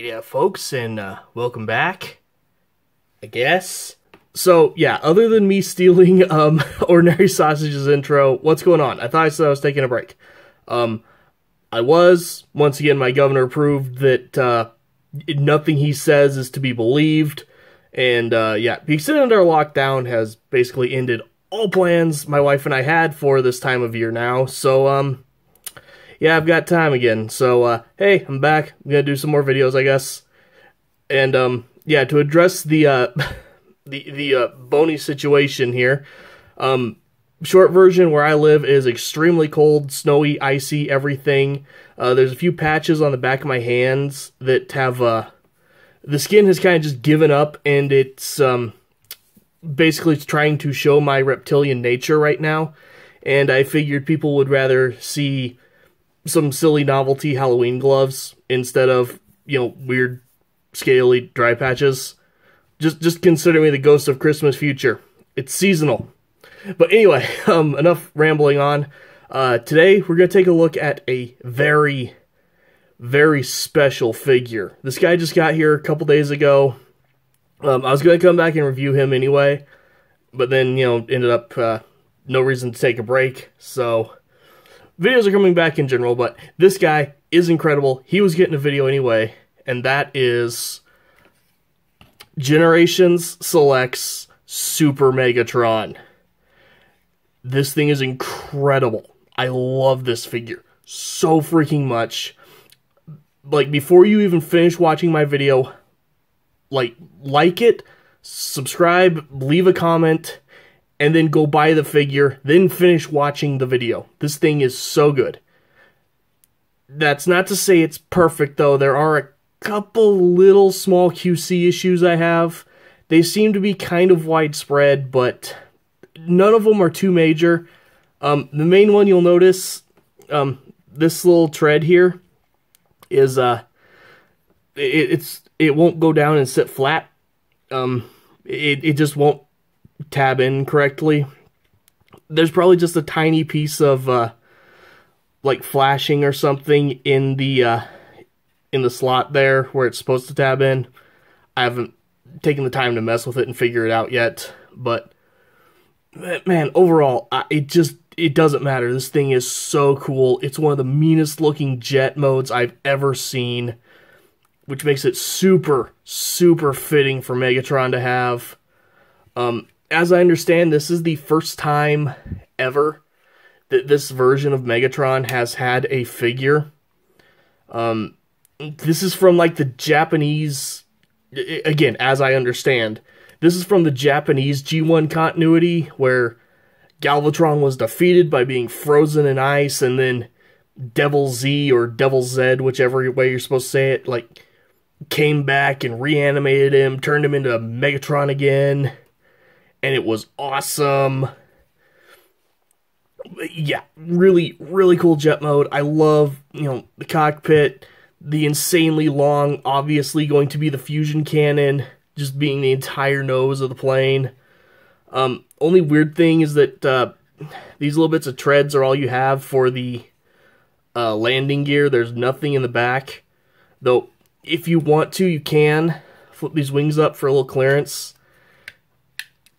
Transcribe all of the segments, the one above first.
Yeah, folks, and welcome back, I guess. So, yeah, other than me stealing Ordinary Sausage's intro, what's going on? I thought I said I was taking a break. I was. Once again, my governor proved that nothing he says is to be believed. And, yeah, the extended our lockdown has basically ended all plans my wife and I had for this time of year now. So, yeah, I've got time again. So, hey, I'm back. I'm gonna do some more videos, I guess. And, yeah, to address the bony situation here, short version, where I live is extremely cold, snowy, icy, everything. There's a few patches on the back of my hands that have, the skin has kind of just given up, and it's, basically trying to show my reptilian nature right now. And I figured people would rather see some silly novelty Halloween gloves instead of, you know, weird, scaly, dry patches. Just consider me the ghost of Christmas future. It's seasonal. But anyway, enough rambling on. Today, we're going to take a look at a very, very special figure. This guy just got here a couple days ago. I was going to come back and review him anyway, but then, you know, ended up no reason to take a break, so videos are coming back in general, but this guy is incredible. He was getting a video anyway, and that is Generations Selects Super Megatron. This thing is incredible. I love this figure so freaking much. Like, before you even finish watching my video, like it, subscribe, leave a comment, and then go buy the figure, then finish watching the video. This thing is so good. That's not to say it's perfect, though. There are a couple little small QC issues I have. They seem to be kind of widespread, but none of them are too major. The main one you'll notice, this little tread here, is, it won't go down and sit flat. It just won't tab in correctly. There's probably just a tiny piece of like flashing or something in the slot there where it's supposed to tab in. I haven't taken the time to mess with it and figure it out yet, but man, overall, it doesn't matter. This thing is so cool. It's one of the meanest looking jet modes I've ever seen, which makes it super, super fitting for Megatron to have. As I understand, this is the first time ever that this version of Megatron has had a figure. This is from, like, the Japanese, again, as I understand, this is from the Japanese G1 continuity, where Galvatron was defeated by being frozen in ice, and then Devil Z, or Devil Z, whichever way you're supposed to say it, like, came back and reanimated him, turned him into Megatron again, and it was awesome. Yeah, really, really cool jet mode. I love, you know, the cockpit, the insanely long, obviously going to be the fusion cannon, just being the entire nose of the plane. Only weird thing is that these little bits of treads are all you have for the landing gear. There's nothing in the back, though. If you want to, you can flip these wings up for a little clearance,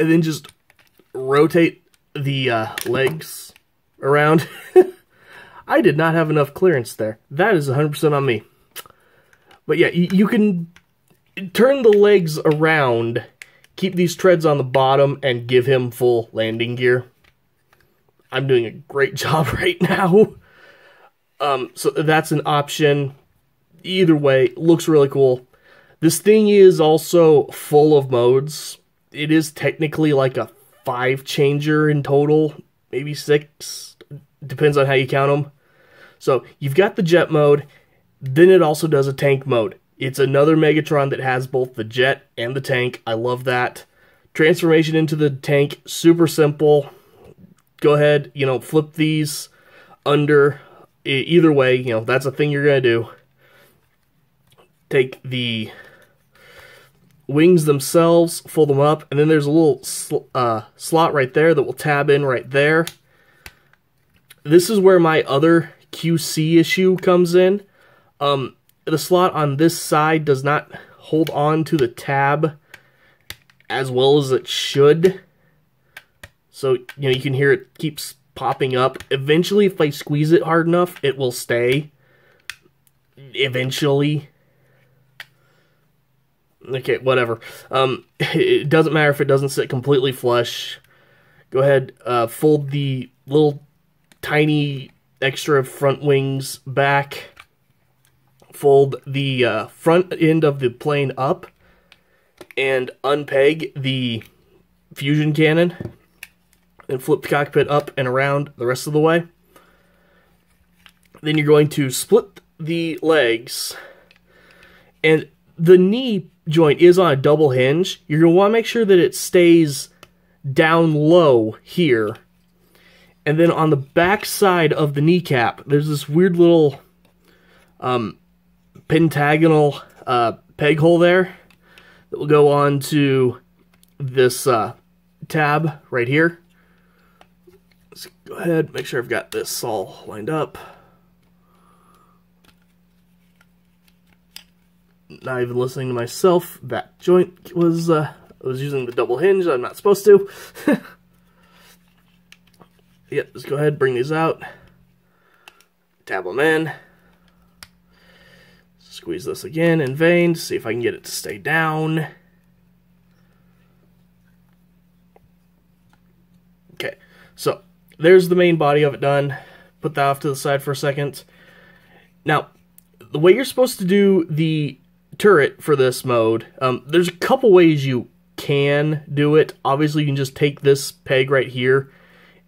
and then just rotate the legs around. I did not have enough clearance there. That is 100% on me. But yeah, you can turn the legs around, keep these treads on the bottom, and give him full landing gear. I'm doing a great job right now. So that's an option. Either way, looks really cool. This thing is also full of modes. It is technically like a 5-changer in total, maybe 6, depends on how you count them. So you've got the jet mode, then it also does a tank mode. It's another Megatron that has both the jet and the tank. I love that. Transformation into the tank, super simple. Go ahead, you know, flip these under. Either way, you know, that's a thing you're going to do. Take the wings themselves, fold them up, and then there's a little slot right there that will tab in right there. This is where my other QC issue comes in. the slot on this side does not hold on to the tab as well as it should. So, you can hear it keeps popping up. Eventually, if I squeeze it hard enough, it will stay. Eventually. Okay, whatever. It doesn't matter if it doesn't sit completely flush. Go ahead, fold the little tiny extra front wings back. Fold the front end of the plane up. And unpeg the fusion cannon. And flip the cockpit up and around the rest of the way. Then you're going to split the legs. And the knee joint is on a double hinge. You're going to want to make sure that it stays down low here. And then on the back side of the kneecap, there's this weird little pentagonal peg hole there that will go on to this tab right here. Let's go ahead, make sure I've got this all lined up. Not even listening to myself. That joint was, I was using the double hinge. I'm not supposed to. Yeah, let's go ahead, bring these out. Tab them in. Squeeze this again in vain to see if I can get it to stay down. Okay, so there's the main body of it done. Put that off to the side for a second. Now, the way you're supposed to do the turret for this mode, there's a couple ways you can do it. Obviously, you can just take this peg right here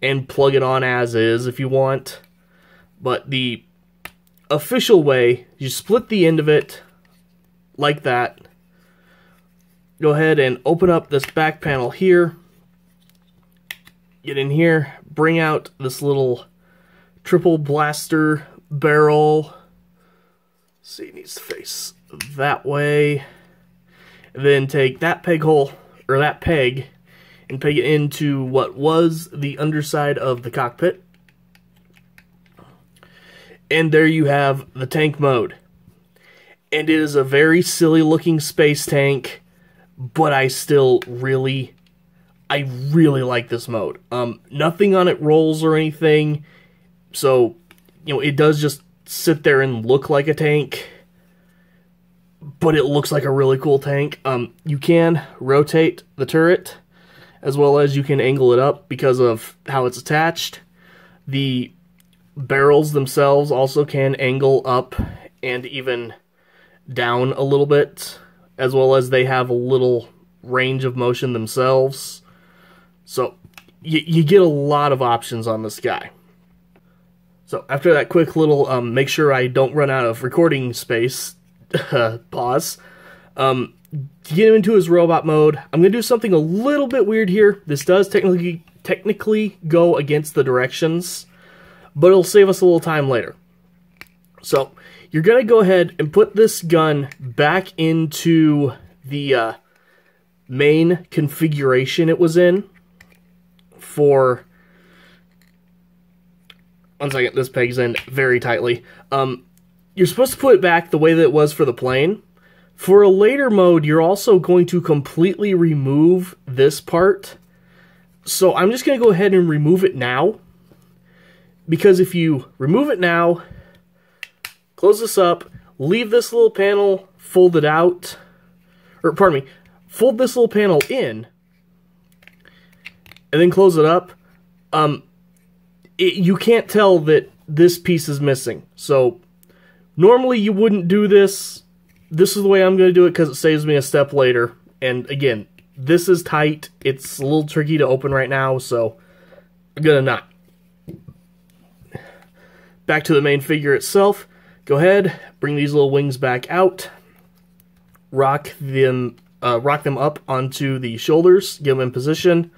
and plug it on as is if you want. But the official way, you split the end of it like that. Go ahead and open up this back panel here. Get in here, bring out this little triple blaster barrel. See, it needs to face that way. And then take that peg hole, or that peg, and peg it into what was the underside of the cockpit. And there you have the tank mode. And it is a very silly looking space tank, but I really like this mode. Nothing on it rolls or anything, so, it does just sit there and look like a tank, but it looks like a really cool tank. You can rotate the turret, as well as you can angle it up because of how it's attached. The barrels themselves also can angle up and even down a little bit, as well as they have a little range of motion themselves. So, you get a lot of options on this guy. So, after that quick little, make sure I don't run out of recording space, pause, to get him into his robot mode, I'm going to do something a little bit weird here. This does technically go against the directions, but it'll save us a little time later. So, you're going to go ahead and put this gun back into the main configuration it was in for... One second, this peg's in very tightly. You're supposed to put it back the way that it was for the plane. For a later mode, you're also going to completely remove this part. So I'm just going to go ahead and remove it now. Because if you remove it now, close this up, leave this little panel folded out, or pardon me, fold this little panel in, and then close it up, you can't tell that this piece is missing. So normally you wouldn't do this. This is the way I'm going to do it because it saves me a step later. And again, this is tight. It's a little tricky to open right now, so I'm going to not. Back to the main figure itself. Go ahead, bring these little wings back out. Rock them up onto the shoulders. Get them in position.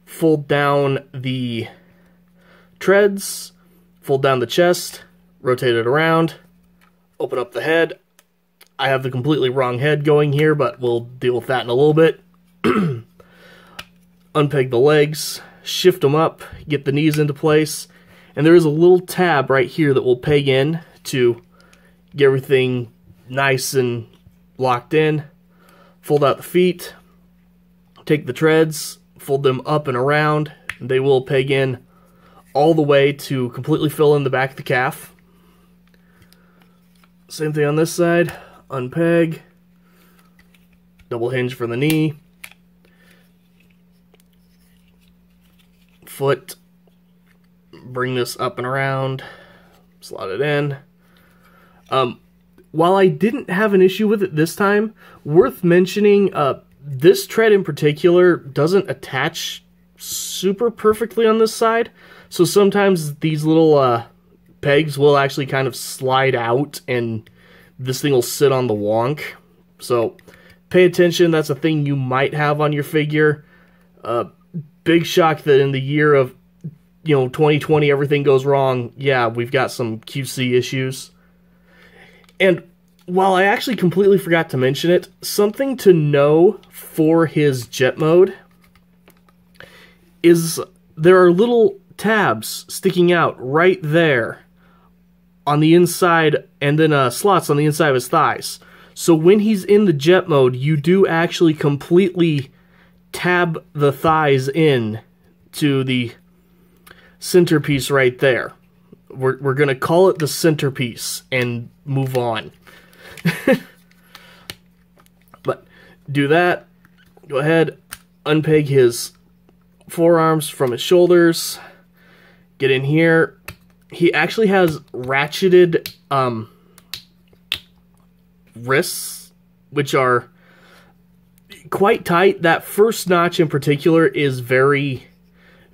Fold down the treads. Fold down the chest. Rotate it around. Open up the head. I have the completely wrong head going here, but we'll deal with that in a little bit. Unpeg the legs. Shift them up. Get the knees into place. And there is a little tab right here that will peg in to get everything nice and locked in. Fold out the feet, take the treads, fold them up and around, and they will peg in all the way to completely fill in the back of the calf. Same thing on this side, unpeg, double hinge for the knee, foot, bring this up and around, slot it in. While I didn't have an issue with it this time, worth mentioning, this tread in particular doesn't attach super perfectly on this side, so sometimes these little pegs will actually kind of slide out and this thing will sit on the wonk. So pay attention, that's a thing you might have on your figure. Big shock that in the year of 2020 everything goes wrong. Yeah, we've got some QC issues. And while I actually completely forgot to mention it, something to know for his jet mode is there are little tabs sticking out right there on the inside, and then slots on the inside of his thighs. So when he's in the jet mode, you do actually completely tab the thighs in to the centerpiece right there. We're going to call it the centerpiece and move on. But do that. Go ahead, unpeg his forearms from his shoulders. Get in here. He actually has ratcheted wrists, which are quite tight. That first notch in particular is very,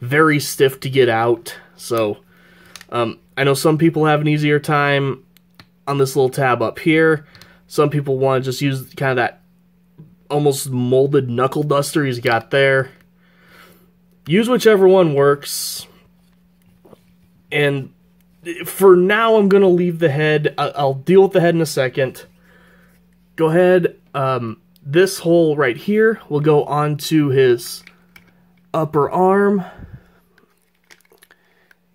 very stiff to get out. So I know some people have an easier time on this little tab up here. Some people want to just use kind of that almost molded knuckle duster he's got there. Use whichever one works. And for now, I'm going to leave the head. I'll deal with the head in a second. Go ahead. This hole right here will go onto his upper arm.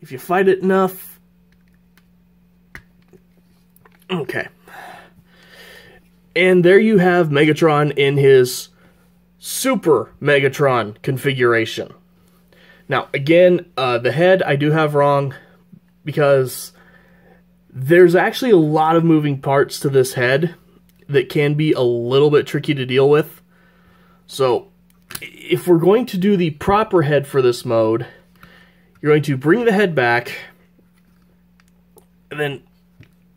If you fight it enough. Okay. And there you have Megatron in his Super Megatron configuration. Now, again, the head I do have wrong because there's actually a lot of moving parts to this head that can be a little bit tricky to deal with. So, if we're going to do the proper head for this mode, you're going to bring the head back, and then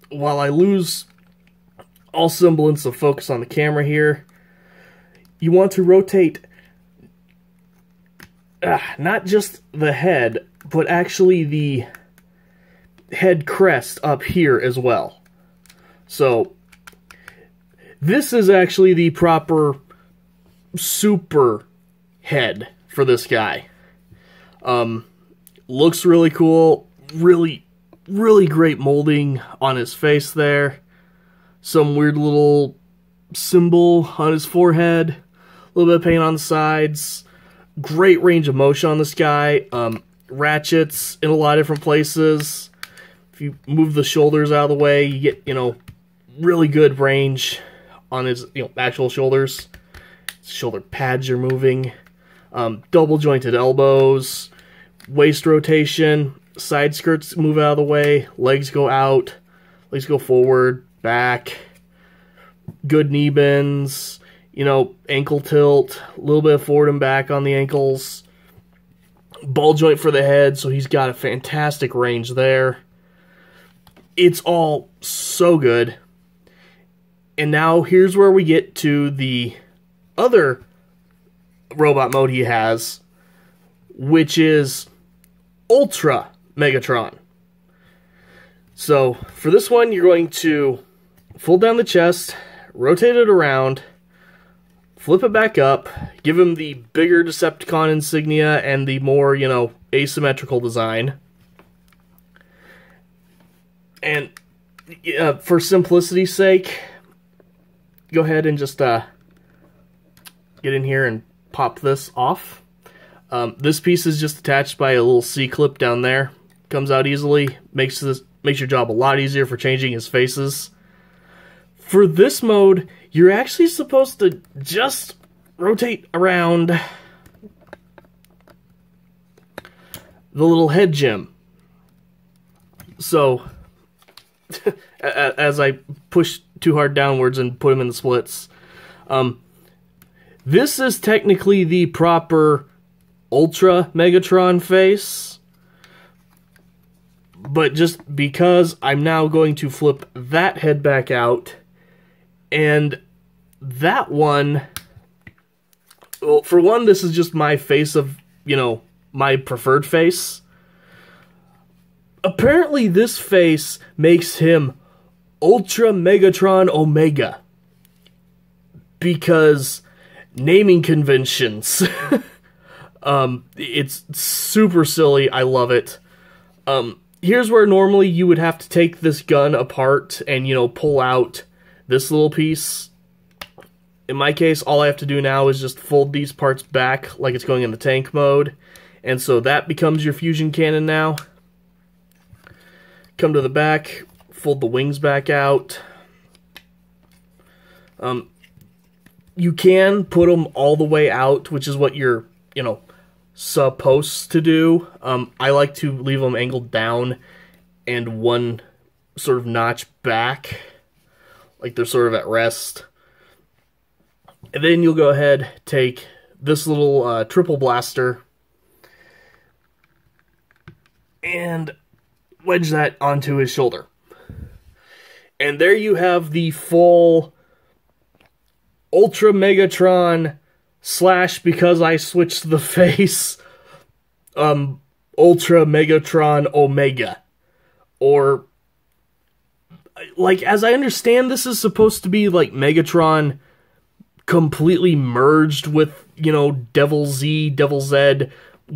while I lose all semblance of focus on the camera here, you want to rotate not just the head, but actually the head crest up here as well. So this is actually the proper super head for this guy. Looks really cool, really great molding on his face there. Some weird little symbol on his forehead, a little bit of paint on the sides. Great range of motion on this guy. Ratchets in a lot of different places. If you move the shoulders out of the way, you get, really good range on his, actual shoulders. Shoulder pads are moving. Double jointed elbows. Waist rotation. Side skirts move out of the way. Legs go out. Legs go forward. Back. Good knee bends. Ankle tilt, a little bit of forward and back on the ankles. Ball joint for the head, so he's got a fantastic range there. It's all so good. And now here's where we get to the other robot mode he has, which is Ultra Megatron. So for this one, you're going to fold down the chest, rotate it around, flip it back up, give him the bigger Decepticon insignia and the more, asymmetrical design. And for simplicity's sake, go ahead and just get in here and pop this off. This piece is just attached by a little C-clip down there. Comes out easily, makes your job a lot easier for changing his faces. for this mode, you're actually supposed to just rotate around the little head gem. So, as I push too hard downwards and put them in the splits, this is technically the proper Ultra Megatron face, but just because I'm now going to flip that head back out, and that one, well, for one, this is just my face of, you know, my preferred face. Apparently this face makes him Ultra Megatron Omega, because naming conventions. It's super silly. I love it. Here's where normally you would have to take this gun apart and, you know, pull out this little piece. In my case, all I have to do now is just fold these parts back like it's going in the tank mode. And so that becomes your fusion cannon now. Come to the back, fold the wings back out. You can put them all the way out, which is what you're, you know, supposed to do. I like to leave them angled down and one sort of notch back, like they're sort of at rest. And then you'll go ahead, take this little triple blaster and wedge that onto his shoulder. And there you have the full Ultra Megatron / because I switched the face, Ultra Megatron Omega. Or, like, as I understand, this is supposed to be, like, Megatron completely merged with, you know, Devil Z, Devil Z,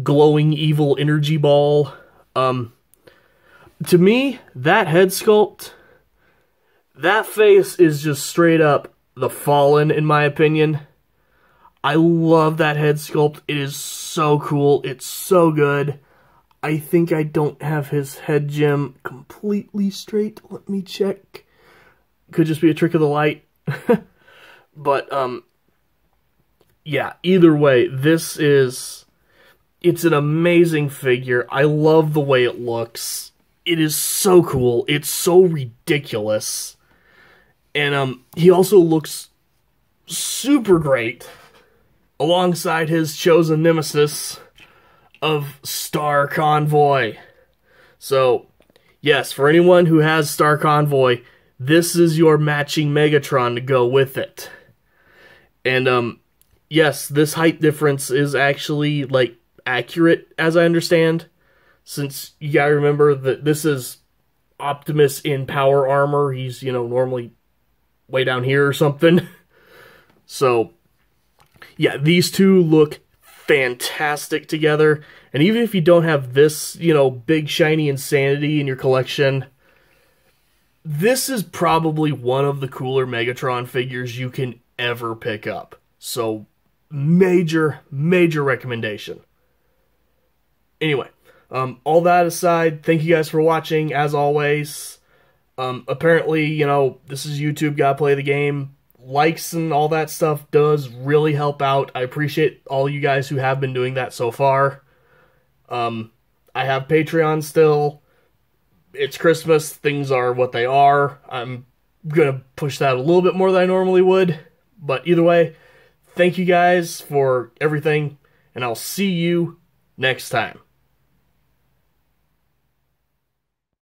glowing evil energy ball. To me, that head sculpt, that face is just straight up the Fallen, in my opinion. I love that head sculpt. It is so cool. It's so good. I think I don't have his head gem completely straight. Let me check. Could just be a trick of the light. But, yeah, either way, this is... It's an amazing figure. I love the way it looks. It is so cool. It's so ridiculous. And, he also looks super great alongside his chosen nemesis of Star Convoy. So, yes, for anyone who has Star Convoy, this is your matching Megatron to go with it. And, yes, this height difference is actually, like, accurate, as I understand, since you gotta remember that this is Optimus in power armor. He's, you know, normally way down here or something. So, yeah, these two look fantastic together. And even if you don't have this, you know, big shiny insanity in your collection, this is probably one of the cooler Megatron figures you can ever pick up. So, major recommendation. Anyway, all that aside, thank you guys for watching, as always. Apparently, you know, this is YouTube, gotta play the game. Likes and all that stuff does really help out. I appreciate all you guys who have been doing that so far. I have Patreon still. It's Christmas, things are what they are. I'm gonna push that a little bit more than I normally would. But either way, thank you guys for everything, and I'll see you next time.